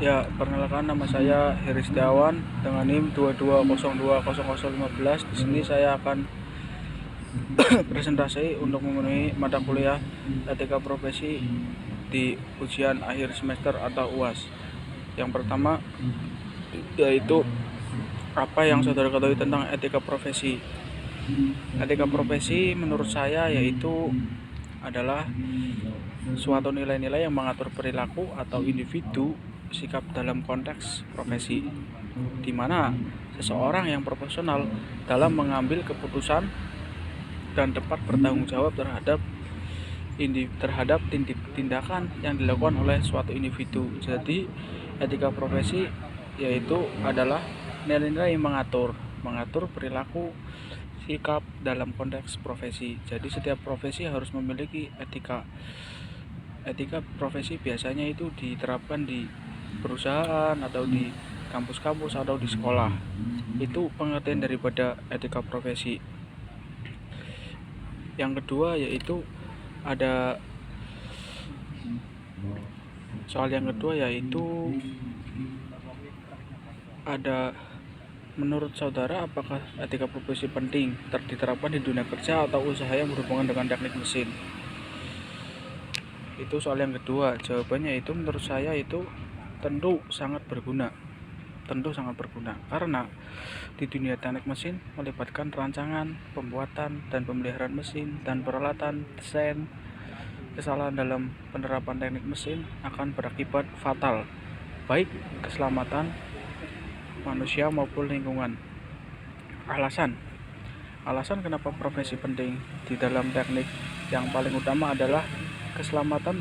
Ya, perkenalkan nama saya Heri Setiawan dengan NIM 22020015. Di sini saya akan presentasi untuk memenuhi mata kuliah etika profesi di ujian akhir semester atau UAS. Yang pertama yaitu apa yang saudara ketahui tentang etika profesi. Etika profesi menurut saya yaitu adalah suatu nilai-nilai yang mengatur perilaku atau individu sikap dalam konteks profesi, di mana seseorang yang profesional dalam mengambil keputusan dan dapat bertanggung jawab terhadap tindakan yang dilakukan oleh suatu individu. Jadi etika profesi yaitu adalah nilai-nilai yang mengatur perilaku sikap dalam konteks profesi. Jadi setiap profesi harus memiliki etika. Etika profesi biasanya itu diterapkan di perusahaan atau di kampus-kampus atau di sekolah. Itu pengertian daripada etika profesi. Yang kedua yaitu ada soal yang kedua yaitu ada menurut saudara apakah etika profesi penting diterapkan di dunia kerja atau usaha yang berhubungan dengan teknik mesin? Itu soal yang kedua. Jawabannya itu menurut saya itu tentu sangat berguna karena di dunia teknik mesin melibatkan rancangan, pembuatan, dan pemeliharaan mesin dan peralatan desain. Kesalahan dalam penerapan teknik mesin akan berakibat fatal baik keselamatan manusia maupun lingkungan. Alasan kenapa profesi penting di dalam teknik yang paling utama adalah keselamatan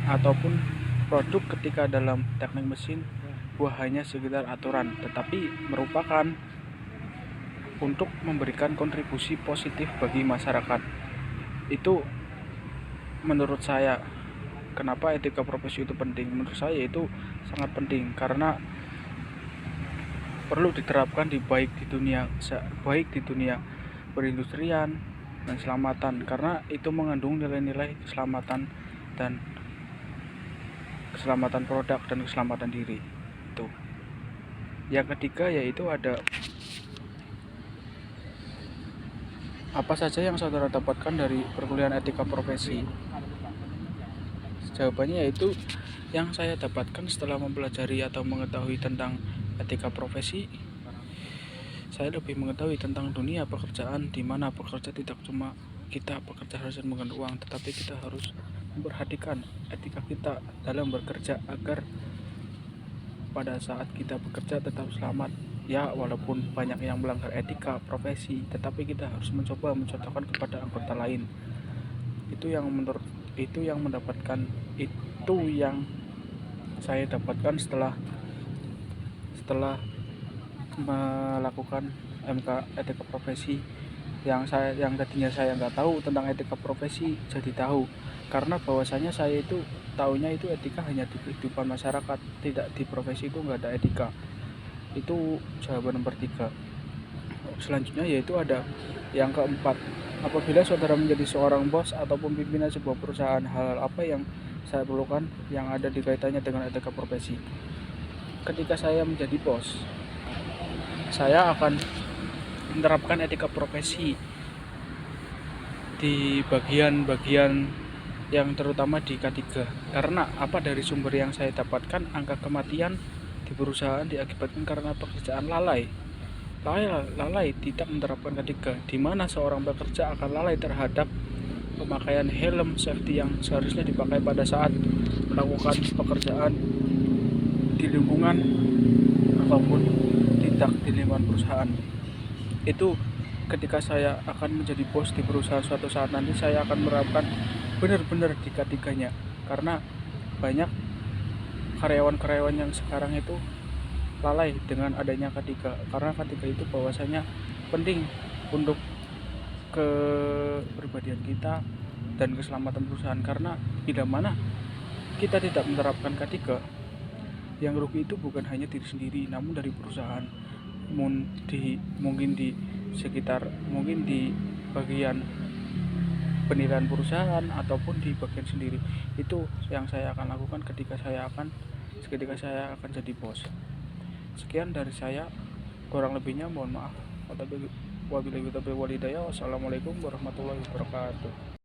ataupun produk ketika dalam teknik mesin buah hanya sekedar aturan, tetapi merupakan untuk memberikan kontribusi positif bagi masyarakat. Itu menurut saya. Kenapa etika profesi itu penting? Menurut saya itu sangat penting karena perlu diterapkan baik di dunia perindustrian dan keselamatan, karena itu mengandung nilai-nilai keselamatan produk dan keselamatan diri. Itu. Yang ketiga yaitu ada apa saja yang saudara dapatkan dari perkuliahan etika profesi? Jawabannya yaitu yang saya dapatkan setelah mempelajari atau mengetahui tentang etika profesi, saya lebih mengetahui tentang dunia pekerjaan, di mana pekerja tidak cuma kita bekerja harus menggunakan uang, tetapi kita harus memperhatikan etika kita dalam bekerja agar pada saat kita bekerja tetap selamat. Ya, walaupun banyak yang melanggar etika profesi, tetapi kita harus mencoba mencontohkan kepada anggota lain. Itu yang saya dapatkan setelah melakukan MK etika profesi. Yang tadinya saya nggak tahu tentang etika profesi jadi tahu, karena bahwasanya saya itu tahunya itu etika hanya di kehidupan masyarakat, tidak di profesi itu nggak ada etika. Itu jawaban nomor 3. Selanjutnya yaitu ada yang keempat, apabila saudara menjadi seorang bos ataupun pimpinan sebuah perusahaan, hal apa yang saya perlukan yang ada di kaitannya dengan etika profesi? Ketika saya menjadi bos, saya akan menerapkan etika profesi di bagian-bagian yang terutama di K3. Karena dari sumber yang saya dapatkan, angka kematian di perusahaan diakibatkan karena pekerjaan lalai tidak menerapkan K3, di mana seorang pekerja akan lalai terhadap pemakaian helm safety yang seharusnya dipakai pada saat melakukan pekerjaan di lingkungan ataupun di lingkungan perusahaan. Itu ketika saya akan menjadi bos di perusahaan suatu saat nanti, saya akan menerapkan benar-benar di K3-nya, karena banyak karyawan-karyawan yang sekarang itu lalai dengan adanya K3, karena K3 itu bahwasanya penting untuk kepribadian kita dan keselamatan perusahaan. Karena bila mana kita tidak menerapkan K3, yang rugi itu bukan hanya diri sendiri, namun dari perusahaan. Mungkin di bagian penilaian perusahaan ataupun di bagian sendiri. Itu yang saya akan lakukan ketika saya akan jadi bos. Sekian dari saya, kurang lebihnya mohon maaf. Wabillahi taufiq wal hidayah. Wassalamualaikum warahmatullahi wabarakatuh.